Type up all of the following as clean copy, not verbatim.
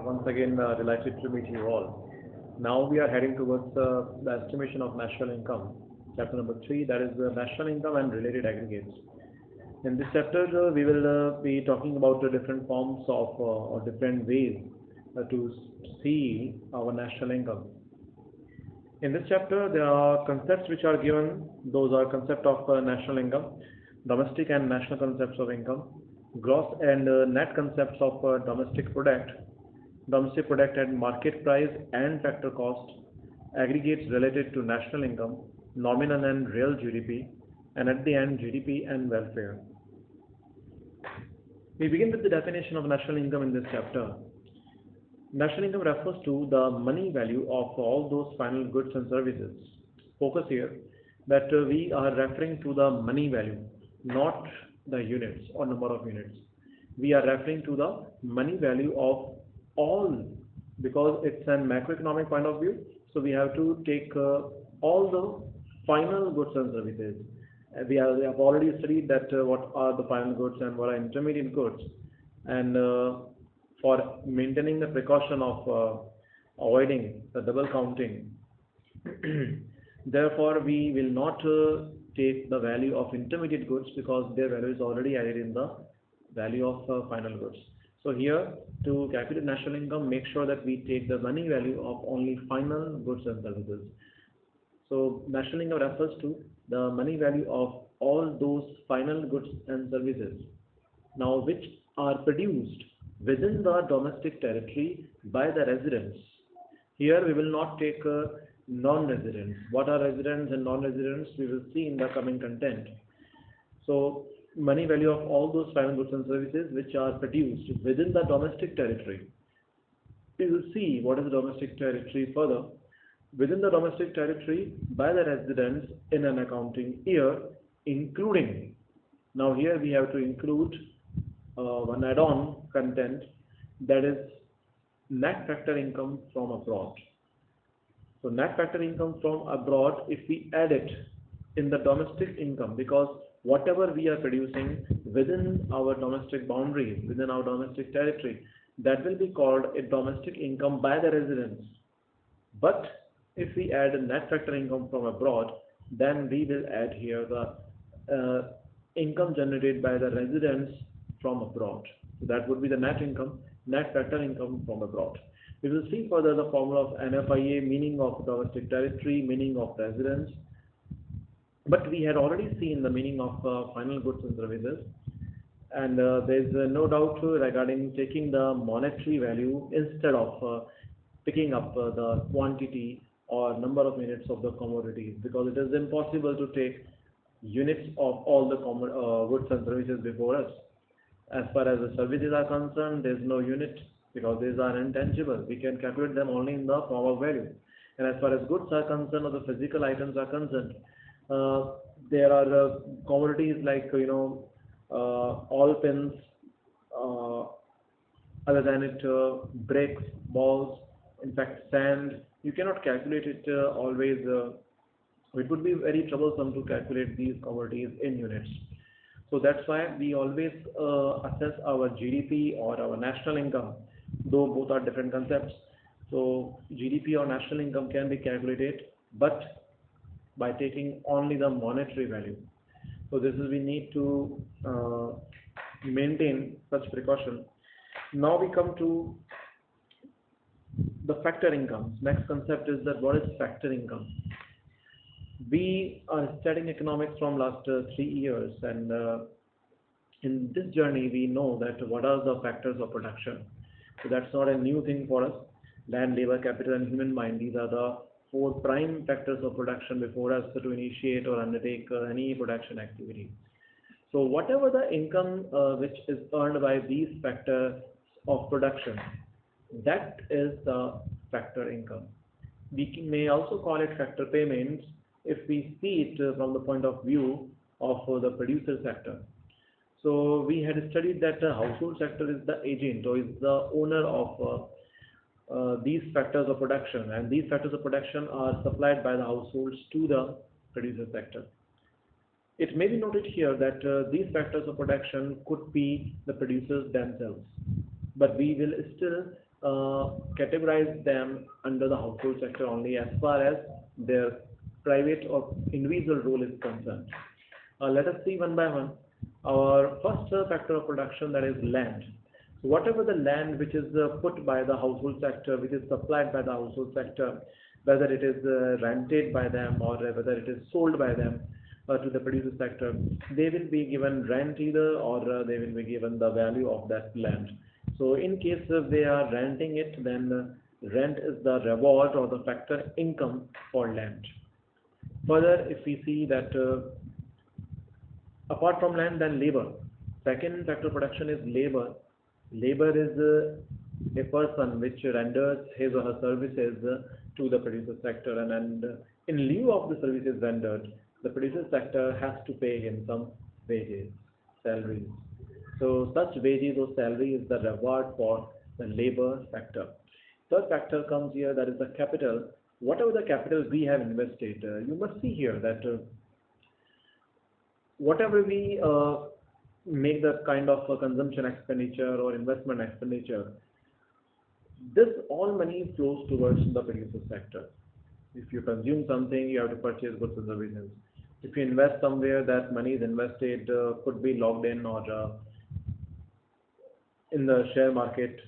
Once again, delighted to meet you all. Now we are heading towards the estimation of national income, chapter number 3, that is national income and related aggregates. In this chapter, we will be talking about the different forms of or different ways to see our national income. In this chapter, there are concepts which are given. Those are concept of national income, domestic and national concepts of income, gross and net concepts of domestic product and market price and factor cost, aggregates related to national income, nominal and real GDP, and at the end GDP and welfare. We begin with the definition of national income in this chapter. National income refers to the money value of all those final goods and services. Focus here that we are referring to the money value, not the units or number of units. We are referring to the money value of all, because it's a macroeconomic point of view. So we have to take all the final goods and services. We have already studied that what are the final goods and what are intermediate goods, and for maintaining the precaution of avoiding the double counting. Therefore, we will not take the value of intermediate goods because their value is already added in the value of final goods. So here, to calculate national income, make sure that we take the money value of only final goods and services. So national income refers to the money value of all those final goods and services, now which are produced within the domestic territory by the residents. Here we will not take non-residents. What are residents and non-residents, we will see in the coming content. So money value of all those final goods and services which are produced within the domestic territory. We will see what is the domestic territory further. Within the domestic territory by the residents in an accounting year, including, now here we have to include one add-on content, that is net factor income from abroad. So net factor income from abroad, if we add it in the domestic income, because whatever we are producing within our domestic boundaries, within our domestic territory, that will be called a domestic income by the residents. But if we add a net factor income from abroad, then we will add here the income generated by the residents from abroad. So that would be the net income, net factor income from abroad. We will see further the formula of NFIA, meaning of domestic territory, meaning of residents. But we had already seen the meaning of final goods and services, and there is no doubt regarding taking the monetary value instead of picking up the quantity or number of units of the commodities, because it is impossible to take units of all the goods and services before us. As far as the services are concerned, there is no unit because these are intangible. We can calculate them only in the form of value. And as far as goods are concerned or the physical items are concerned, there are commodities like oil pins, other than it bricks, balls, in fact sand. You cannot calculate it always. It would be very troublesome to calculate these commodities in units. So that's why we always assess our GDP or our national income, though both are different concepts. So GDP or national income can be calculated, but by taking only the monetary value. So this is, we need to maintain such precaution. Now we come to the factor income. Next concept is that what is factor income? We are studying economics from last 3 years, and in this journey we know that what are the factors of production. So that's not a new thing for us. Land, labor, capital and human mind, these are the 4 prime factors of production before us to initiate or undertake any production activity. So whatever the income which is earned by these factors of production, that is the factor income. We may also call it factor payments if we see it from the point of view of the producer sector. So we had studied that the household sector is the agent or is the owner of these factors of production, and these factors of production are supplied by the households to the producer sector. It may be noted here that these factors of production could be the producers themselves, but we will still categorize them under the household sector only as far as their private or individual role is concerned. Let us see one by one. Our first factor of production, that is land. So whatever the land which is put by the household sector, which is supplied by the household sector, whether it is rented by them or whether it is sold by them to the producer sector, they will be given rent either, or they will be given the value of that land. So in case if they are renting it, then rent is the reward or the factor income for land. Further, if we see that apart from land, then labor. Second factor of production is labor. Labor is a person which renders his or her services to the producer sector, and in lieu of the services rendered, the producer sector has to pay him some wages, salaries. So such wages or salary is the reward for the labor factor. Third factor comes here, that is the capital. Whatever the capital we have invested, you must see here that whatever we make the kind of consumption expenditure or investment expenditure, this all money flows towards the producer sector. If you consume something, you have to purchase goods and services. If you invest somewhere, that money is invested, could be logged in or in the share market.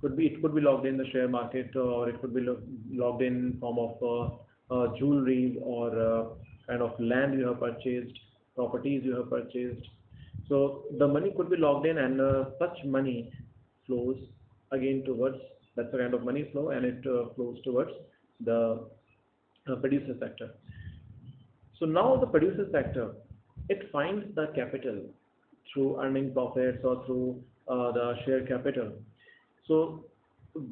It could be logged in the share market, or it could be logged in form of jewelry or kind of land you have purchased, properties you have purchased. So the money could be logged in, and such money flows again towards, that's the kind of money flow, and it flows towards the producer sector. So now the producer sector, it finds the capital through earning profits or through the share capital. So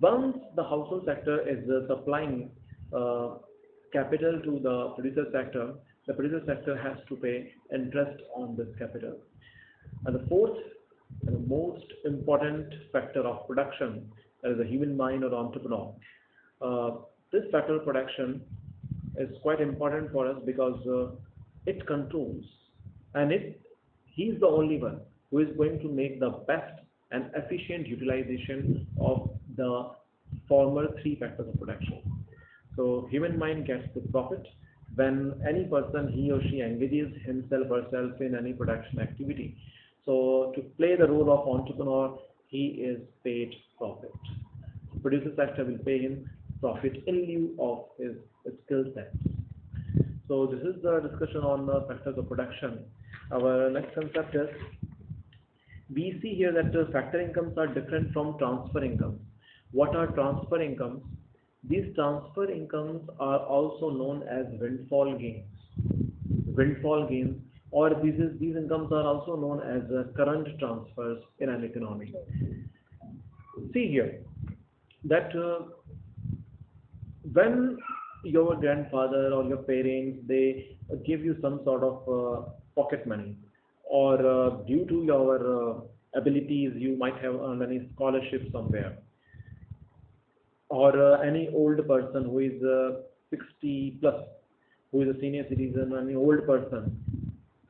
once the household sector is supplying capital to the producer sector has to pay interest on this capital. And the fourth and the most important factor of production, that is the human mind or entrepreneur. This factor of production is quite important for us because it controls, and he's the only one who is going to make the best and efficient utilization of the former three factors of production. So human mind gets the profit when any person, he or she, engages himself or herself in any production activity. So to play the role of entrepreneur, he is paid profit. Producer sector will pay him profit in lieu of his skill set. So this is the discussion on the factors of production. Our next concept is, we see here that factor incomes are different from transfer incomes. What are transfer incomes? These transfer incomes are also known as windfall gains. Windfall gains, or these incomes are also known as current transfers in an economy. See here that when your grandfather or your parents, they give you some sort of pocket money, or due to your abilities you might have earned any scholarship somewhere, or any old person who is 60 plus, who is a senior citizen, any old person,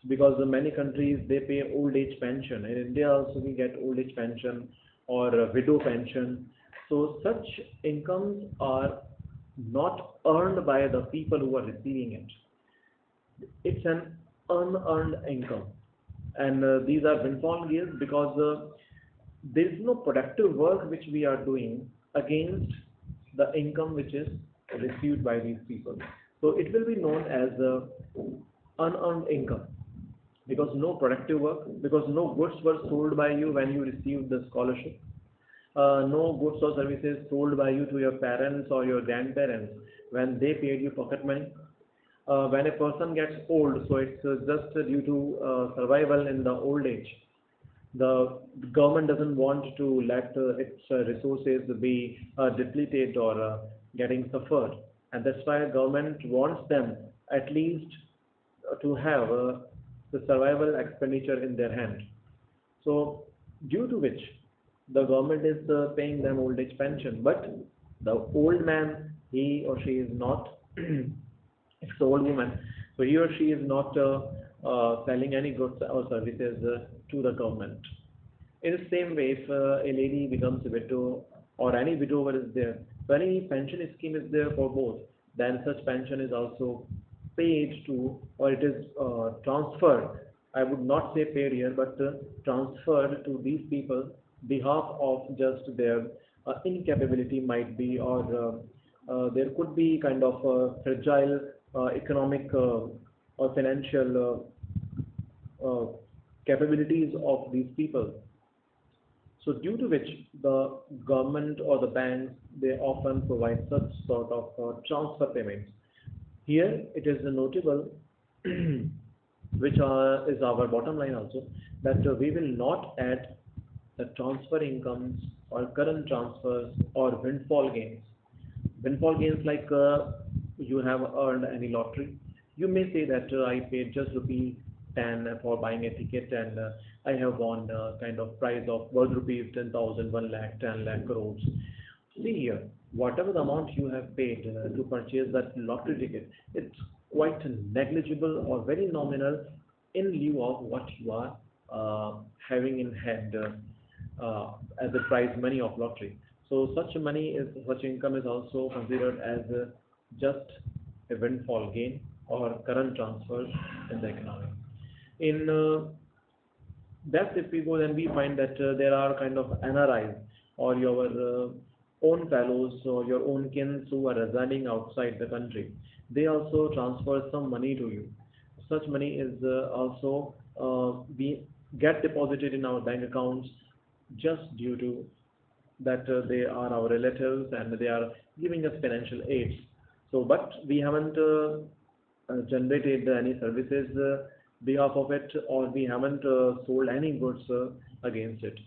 because in many countries they pay old age pension. In India also we get old age pension or widow pension. So such incomes are not earned by the people who are receiving it. It's an unearned income, and these are windfall gains because there is no productive work which we are doing against the income which is received by these people. So it will be known as unearned income, because no productive work, because no goods were sold by you when you received the scholarship, no goods or services sold by you to your parents or your grandparents when they paid you pocket money. When a person gets old, so it's just due to survival in the old age. The government doesn't want to let its resources be depleted or getting suffered, and that's why government wants them at least to have the survival expenditure in their hand. So due to which the government is paying them old age pension, but the old man, he or she is not it's the old woman, so he or she is not selling any goods or services to the government. In the same way, if a lady becomes a widow or any widower is there, so any pension scheme is there for both, then such pension is also paid to, or it is transferred. I would not say paid here, but transferred to these people behalf of just their incapability might be, or there could be kind of fragile economic or financial capabilities of these people. So due to which the government or the banks, they often provide such sort of transfer payments. Here it is notable, which is our bottom line also, that we will not add the transfer incomes or current transfers or windfall gains. Windfall gains like you have earned any lottery. You may say that I paid just rupee 10 for buying a ticket, and I have won kind of prize of worth rupees 10,000, 1 lakh, 10 lakh crores. See here, whatever the amount you have paid to purchase that lottery ticket, it's quite negligible or very nominal in lieu of what you are having in hand as a prize money of lottery. So such income is also considered as just a windfall gain or current transfer in the economy. In depth, if we go, then we find that there are kind of NRIs or your own fellows or your own kins who are residing outside the country. They also transfer some money to you. Such money is also be get deposited in our bank accounts just due to that they are our relatives and they are giving us financial aids. So, but we haven't generated any services behalf of it, or we haven't sold any goods against it.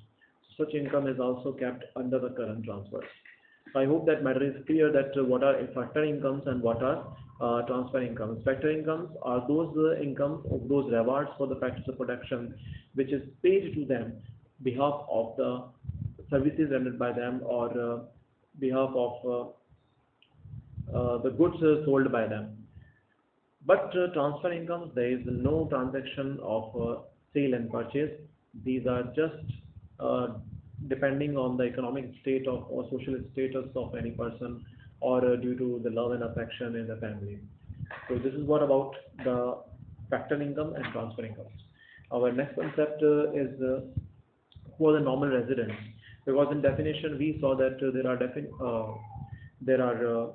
Such income is also kept under the current transfers. I hope that matter is clear, that what are factor incomes and what are transfer incomes. Factor incomes are those incomes of those rewards for the factors of production which is paid to them behalf of the services rendered by them, or behalf of the goods sold by them. But transfer incomes, there is no transaction of sale and purchase. These are just depending on the economic state of or social status of any person, or due to the love and affection in the family. So this is what about the factor income and transfer incomes. Our next concept is who are the normal residents. Because in definition we saw that there are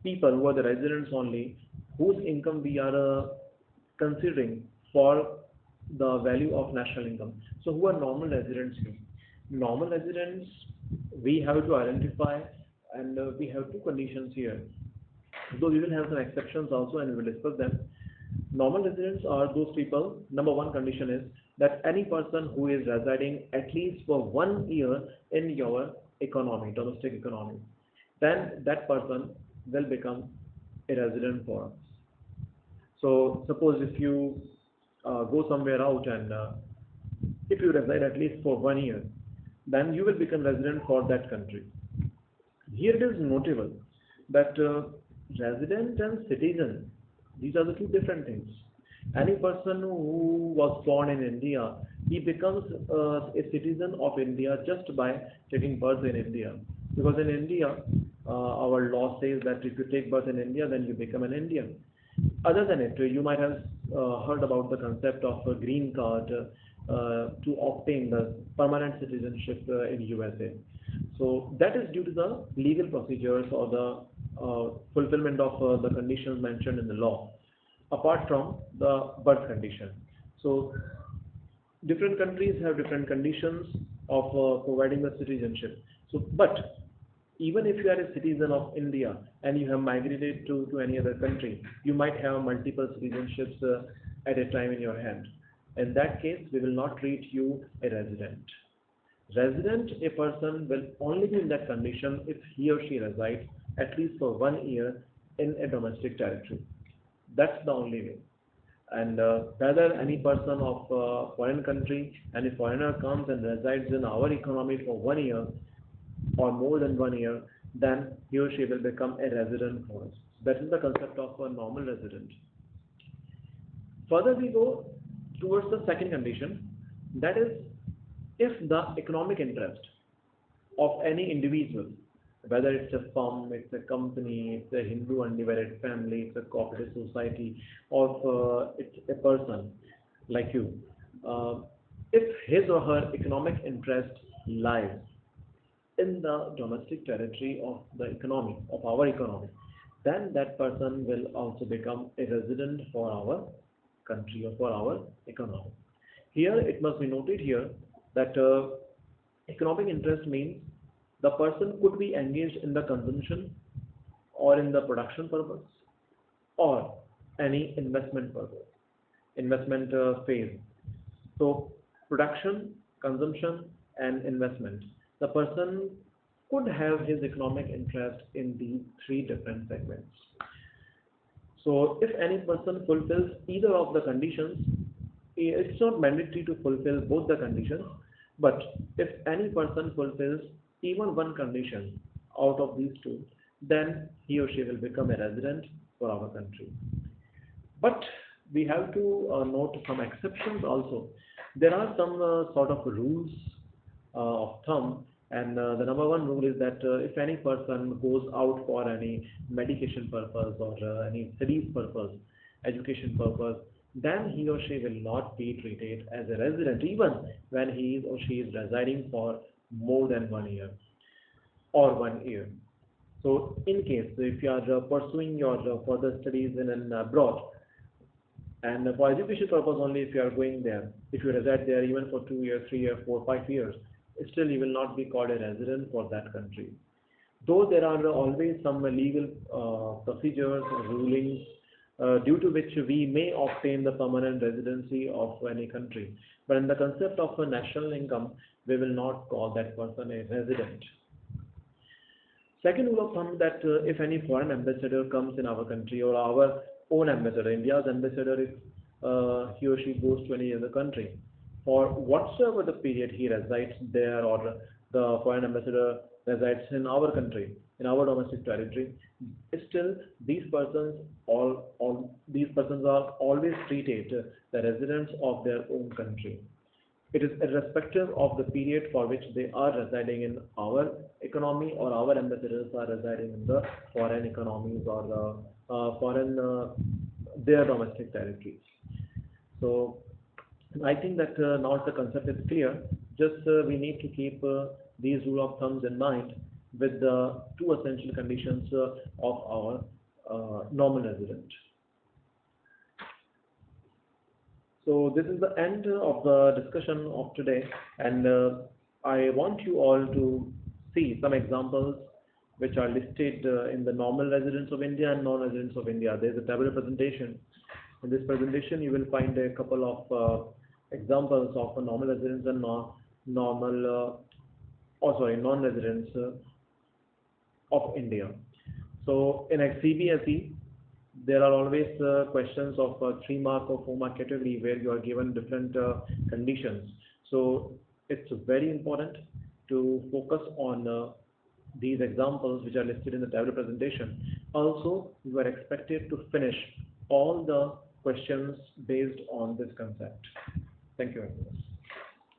people who are the residents only, whose income we are considering for the value of national income. So who are normal residents here? Normal residents we have to identify, and we have two conditions here. Though we will have some exceptions also, and we will discuss them. Normal residents are those people. Number one condition is that any person who is residing at least for 1 year in your economy, domestic economy, then that person will become a resident for us. So suppose if you go somewhere out, and if you reside at least for 1 year, then you will become resident for that country. Here it is notable that resident and citizen, these are the two different things. Any person who was born in India, he becomes a citizen of India just by taking birth in India. Because in India, our law says that if you take birth in India, then you become an Indian. Other than it, you might have heard about the concept of a green card to obtain the permanent citizenship in USA. So that is due to the legal procedures or the fulfillment of the conditions mentioned in the law, apart from the birth condition. So different countries have different conditions of providing the citizenship. So, but even if you are a citizen of India and you have migrated to any other country, you might have multiple citizenships at a time in your hand. In that case, we will not treat you a resident. Resident, a person will only be in that condition if he or she resides at least for 1 year in a domestic territory. That's the only way. And whether any person of foreign country, any foreigner comes and resides in our economy for 1 year or more than 1 year, then he or she will become a resident for us. That is the concept of a normal resident. Further we go towards the second condition, that is if the economic interest of any individual, whether it's a firm, it's a company, it's a Hindu undivided family, it's a cooperative society, or it's a person like you, uh, if his or her economic interest lies in the domestic territory of the economy, of our economy, then that person will also become a resident for our country or for our economy. Here, it must be noted here that economic interest means the person could be engaged in the consumption or in the production purpose or any investment purpose, investment phase. So production, consumption, and investment. The person could have his economic interest in these three different segments. So if any person fulfills either of the conditions, it's not mandatory to fulfill both the conditions, but if any person fulfills even one condition out of these two, then he or she will become a resident for our country. But we have to note some exceptions also. There are some sort of rules of thumb, and the number one rule is that if any person goes out for any medication purpose or any studies purpose, education purpose, then he or she will not be treated as a resident even when he or she is residing for more than 1 year or 1 year. So, in case if you are pursuing your further studies in an abroad, and for education purpose only, if you are going there, if you reside there even for 2 years, 3 years, 4, 5 years, still you will not be called a resident for that country. Though there are always some legal procedures, rulings, due to which we may obtain the permanent residency of any country. But in the concept of a national income, we will not call that person a resident. Second rule of thumb, that if any foreign ambassador comes in our country, or our own ambassador, India's ambassador, if he or she goes to any other country, for whatsoever the period he resides there, or the foreign ambassador resides in our country, in our domestic territory, still these persons are always treated the residents of their own country. It is irrespective of the period for which they are residing in our economy, or our ambassadors are residing in the foreign economies, or the foreign their domestic territories. So I think that now the concept is clear. Just we need to keep these rule of thumbs in mind with the two essential conditions of our normal resident. So this is the end of the discussion of today, and I want you all to see some examples which are listed in the normal residents of India and non-residents of India. There is a table presentation. In this presentation, you will find a couple of examples of normal residents and non-residents of India. So in a CBSE, there are always questions of 3 mark or 4 mark category where you are given different conditions. So it's very important to focus on these examples which are listed in the table presentation. Also, you are expected to finish all the questions based on this concept. Thank you very much.